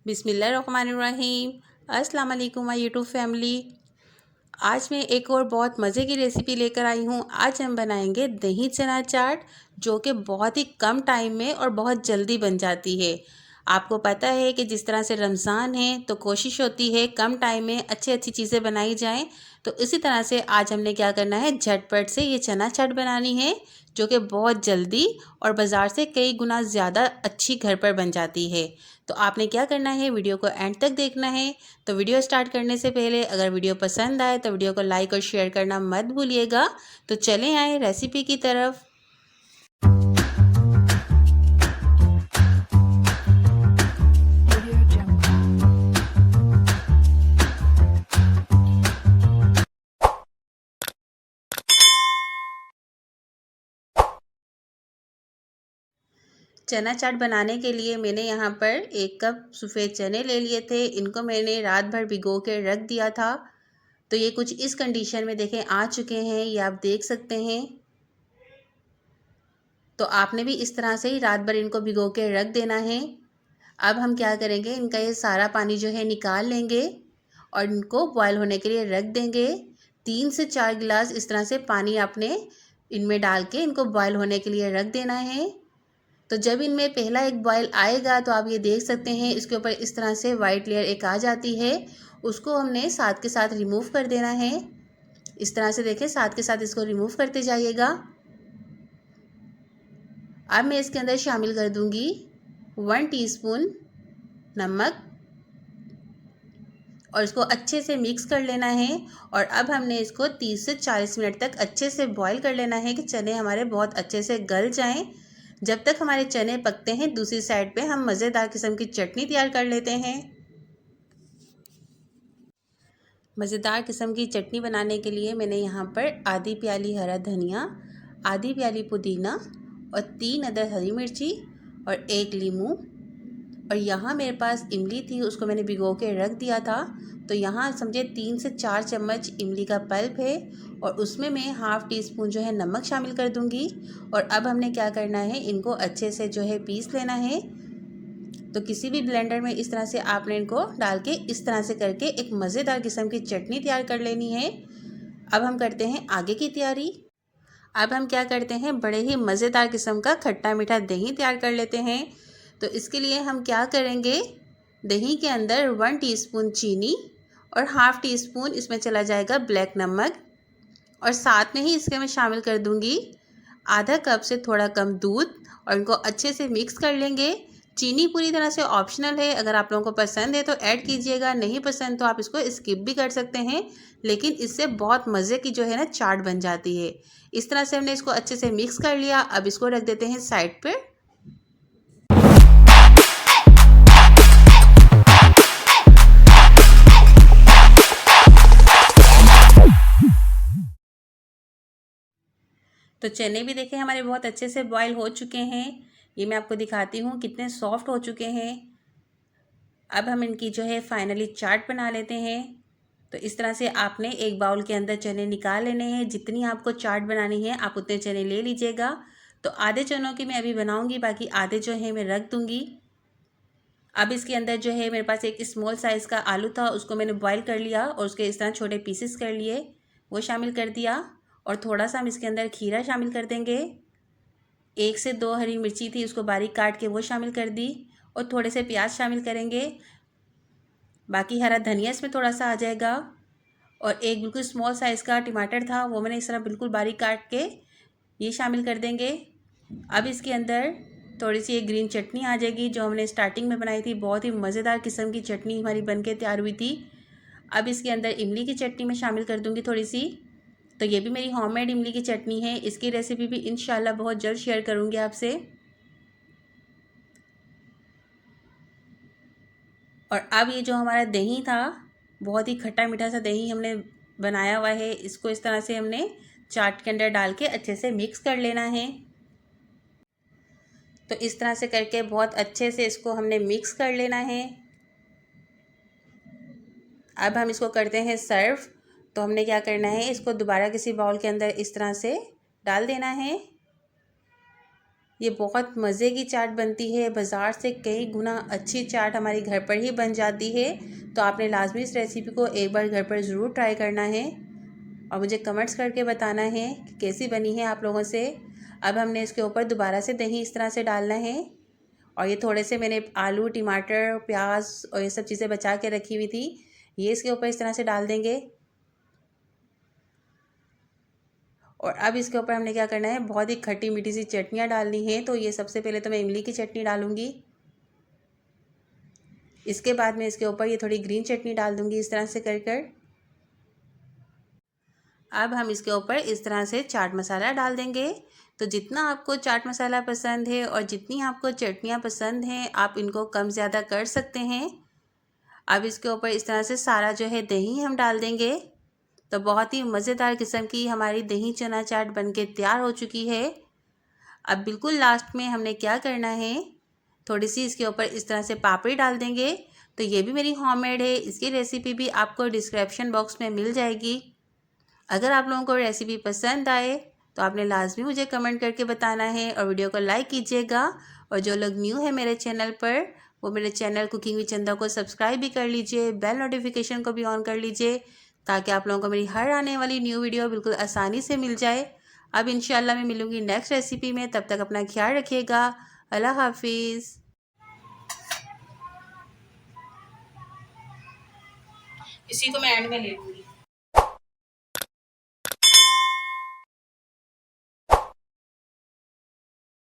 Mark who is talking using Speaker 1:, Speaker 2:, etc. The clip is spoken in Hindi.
Speaker 1: बिस्मिल्लाहिर्रहमानिर्रहीम। अस्सलाम वालेकुम माय यूट्यूब फैमिली। आज मैं एक और बहुत मज़े की रेसिपी लेकर आई हूँ। आज हम बनाएंगे दही चना चाट, जो कि बहुत ही कम टाइम में और बहुत जल्दी बन जाती है। आपको पता है कि जिस तरह से रमज़ान है तो कोशिश होती है कम टाइम में अच्छी अच्छी चीज़ें बनाई जाएं। तो इसी तरह से आज हमने क्या करना है, झटपट से ये चना चाट बनानी है, जो कि बहुत जल्दी और बाज़ार से कई गुना ज़्यादा अच्छी घर पर बन जाती है। तो आपने क्या करना है, वीडियो को एंड तक देखना है। तो वीडियो स्टार्ट करने से पहले अगर वीडियो पसंद आए तो वीडियो को लाइक और शेयर करना मत भूलिएगा। तो चलें आए रेसिपी की तरफ। चना चाट बनाने के लिए मैंने यहाँ पर 1 कप सफ़ेद चने ले लिए थे। इनको मैंने रात भर भिगो के रख दिया था। तो ये कुछ इस कंडीशन में देखें आ चुके हैं, ये आप देख सकते हैं। तो आपने भी इस तरह से ही रात भर इनको भिगो के रख देना है। अब हम क्या करेंगे, इनका ये सारा पानी जो है निकाल लेंगे और इनको बॉयल होने के लिए रख देंगे। 3 से 4 गिलास इस तरह से पानी आपने इनमें डाल के इनको बॉयल होने के लिए रख देना है। तो जब इनमें पहला एक बॉयल आएगा तो आप ये देख सकते हैं, इसके ऊपर इस तरह से वाइट लेयर एक आ जाती है, उसको हमने साथ के साथ रिमूव कर देना है। इस तरह से देखें, साथ के साथ इसको रिमूव करते जाइएगा। अब मैं इसके अंदर शामिल कर दूंगी 1 टीस्पून नमक और इसको अच्छे से मिक्स कर लेना है। और अब हमने इसको 30 से 40 मिनट तक अच्छे से बॉईल कर लेना है कि चने हमारे बहुत अच्छे से गल जाएं। जब तक हमारे चने पकते हैं, दूसरी साइड पे हम मज़ेदार किस्म की चटनी तैयार कर लेते हैं। मज़ेदार किस्म की चटनी बनाने के लिए मैंने यहाँ पर आधी प्याली हरा धनिया, आधी प्याली पुदीना और 3 अदर हरी मिर्ची और 1 लीमू, और यहाँ मेरे पास इमली थी, उसको मैंने भिगो के रख दिया था। तो यहाँ समझे 3 से 4 चम्मच इमली का पल्प है और उसमें मैं हाफ़ टी स्पून जो है नमक शामिल कर दूँगी। और अब हमने क्या करना है, इनको अच्छे से जो है पीस लेना है। तो किसी भी ब्लेंडर में इस तरह से आपने इनको डाल के इस तरह से करके एक मज़ेदार किस्म की चटनी तैयार कर लेनी है। अब हम करते हैं आगे की तैयारी। अब हम क्या करते हैं, बड़े ही मज़ेदार किस्म का खट्टा मीठा दही तैयार कर लेते हैं। तो इसके लिए हम क्या करेंगे, दही के अंदर 1 टीस्पून चीनी और हाफ़ टी स्पून इसमें चला जाएगा ब्लैक नमक, और साथ में ही इसके मैं शामिल कर दूंगी आधा कप से थोड़ा कम दूध, और इनको अच्छे से मिक्स कर लेंगे। चीनी पूरी तरह से ऑप्शनल है, अगर आप लोगों को पसंद है तो ऐड कीजिएगा, नहीं पसंद तो आप इसको स्किप भी कर सकते हैं। लेकिन इससे बहुत मज़े की जो है ना चाट बन जाती है। इस तरह से हमने इसको अच्छे से मिक्स कर लिया। अब इसको रख देते हैं साइड पे। तो चने भी देखें हमारे बहुत अच्छे से बॉईल हो चुके हैं। ये मैं आपको दिखाती हूँ कितने सॉफ्ट हो चुके हैं। अब हम इनकी जो है फाइनली चाट बना लेते हैं। तो इस तरह से आपने एक बाउल के अंदर चने निकाल लेने हैं। जितनी आपको चाट बनानी है आप उतने चने ले लीजिएगा। तो आधे चनों की मैं अभी बनाऊंगी, बाकी आधे जो है मैं रख दूंगी। अब इसके अंदर जो है मेरे पास एक स्मॉल साइज़ का आलू था, उसको मैंने बॉईल कर लिया और उसके इस तरह छोटे पीसेस कर लिए, वो शामिल कर दिया। और थोड़ा सा हम इसके अंदर खीरा शामिल कर देंगे। 1 से 2 हरी मिर्ची थी, उसको बारीक काट के वो शामिल कर दी। और थोड़े से प्याज शामिल करेंगे। बाकी हरा धनिया इसमें थोड़ा सा आ जाएगा। और एक बिल्कुल स्मॉल साइज़ का टमाटर था, वो मैंने इस तरह बिल्कुल बारीक काट के ये शामिल कर देंगे। अब इसके अंदर थोड़ी सी एक ग्रीन चटनी आ जाएगी, जो हमने स्टार्टिंग में बनाई थी। बहुत ही मज़ेदार किस्म की चटनी हमारी बन के तैयार हुई थी। अब इसके अंदर इमली की चटनी मैं शामिल कर दूँगी थोड़ी सी। तो ये भी मेरी होममेड इमली की चटनी है। इसकी रेसिपी भी इंशाल्लाह बहुत जल्द शेयर करूँगी आपसे। और अब ये जो हमारा दही था, बहुत ही खट्टा मीठा सा दही हमने बनाया हुआ है, इसको इस तरह से हमने चाट के अंदर डाल के अच्छे से मिक्स कर लेना है। तो इस तरह से करके बहुत अच्छे से इसको हमने मिक्स कर लेना है। अब हम इसको करते हैं सर्व। तो हमने क्या करना है, इसको दोबारा किसी बाउल के अंदर इस तरह से डाल देना है। ये बहुत मज़े की चाट बनती है, बाज़ार से कई गुना अच्छी चाट हमारे घर पर ही बन जाती है। तो आपने लाजमी इस रेसिपी को एक बार घर पर ज़रूर ट्राई करना है और मुझे कमेंट्स करके बताना है कि कैसी बनी है आप लोगों से। अब हमने इसके ऊपर दोबारा से दही इस तरह से डालना है और ये थोड़े से मैंने आलू, टमाटर, प्याज और ये सब चीज़ें बचा के रखी हुई थी, ये इसके ऊपर इस तरह से डाल देंगे। और अब इसके ऊपर हमने क्या करना है, बहुत ही खट्टी मीठी सी चटनियाँ डालनी है। तो ये सबसे पहले तो मैं इमली की चटनी डालूँगी, इसके बाद मैं इसके ऊपर ये थोड़ी ग्रीन चटनी डाल दूँगी इस तरह से कर कर। अब हम इसके ऊपर इस तरह से चाट मसाला डाल देंगे। तो जितना आपको चाट मसाला पसंद है और जितनी आपको चटनियाँ पसंद हैं, आप इनको कम ज़्यादा कर सकते हैं। अब इसके ऊपर इस तरह से सारा जो है दही हम डाल देंगे। तो बहुत ही मज़ेदार किस्म की हमारी दही चना चाट बनके तैयार हो चुकी है। अब बिल्कुल लास्ट में हमने क्या करना है, थोड़ी सी इसके ऊपर इस तरह से पापड़ी डाल देंगे। तो ये भी मेरी होममेड है, इसकी रेसिपी भी आपको डिस्क्रिप्शन बॉक्स में मिल जाएगी। अगर आप लोगों को रेसिपी पसंद आए तो आपने लाजमी मुझे कमेंट करके बताना है और वीडियो को लाइक कीजिएगा। और जो लोग न्यू है मेरे चैनल पर, वो मेरे चैनल कुकिंग विद चंदा को सब्सक्राइब भी कर लीजिए, बेल नोटिफिकेशन को भी ऑन कर लीजिए, ताकि आप लोगों को मेरी हर आने वाली न्यू वीडियो बिल्कुल आसानी से मिल जाए। अब इंशाल्लाह मैं मिलूँगी नेक्स्ट रेसिपी में, तब तक अपना ख्याल रखिएगा। अल्लाह हाफिज़। इसी को मैं एंड में ले लूँगी।